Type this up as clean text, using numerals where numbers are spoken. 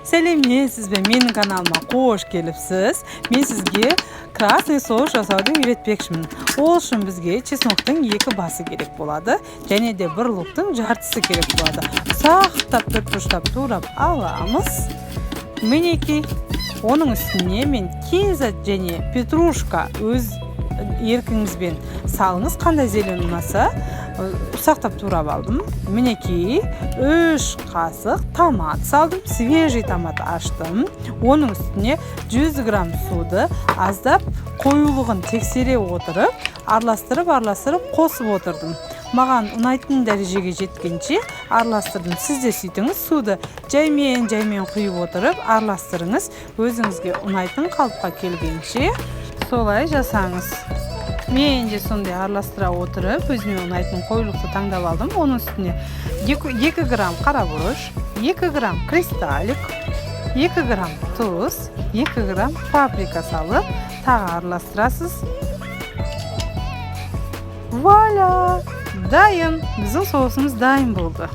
Сәлемне сізбен менің каналыма қош келіпсіз. Мен сізге красный соус жасауды үйретпекшімін. Ол үшін бізге чесноктың 2 басы керек болады, және де 1 луктың жартысы керек болады. Сақтап түртпіштап турап аламыз. Мінекей, оның үстіне мен кезат және петрушка өз еркіңізбен салыңыз, қандай зелен ұнаса ұсақтап турап алдым. Мінекей 3 қасық томат салдым, свежий томат аштым. Оның үстіне 100 грамм суды аздап қоюлығын тексере отырып, араластырып қосып отырдым. Маған ұнайтын дәрежеге жеткенше араластырдым. Сіз де сөйтіңіз, суды жаймен құйып отырып араластырыңыз. Өзіңізге ұнайтын қалыпқа келгенше солай жасаңыз. Мен де сондай араластыра отырып, өзіме ұнайтын қоюлықты таңдап алдым. Оның үстіне 2 грамм қарабұрыш, 2 грамм кристаллик, 2 грамм тұз, 2 грамм паприка салып, тағы араластырасыз. Вуаля! Дайын! Біздің соусымыз дайын болды.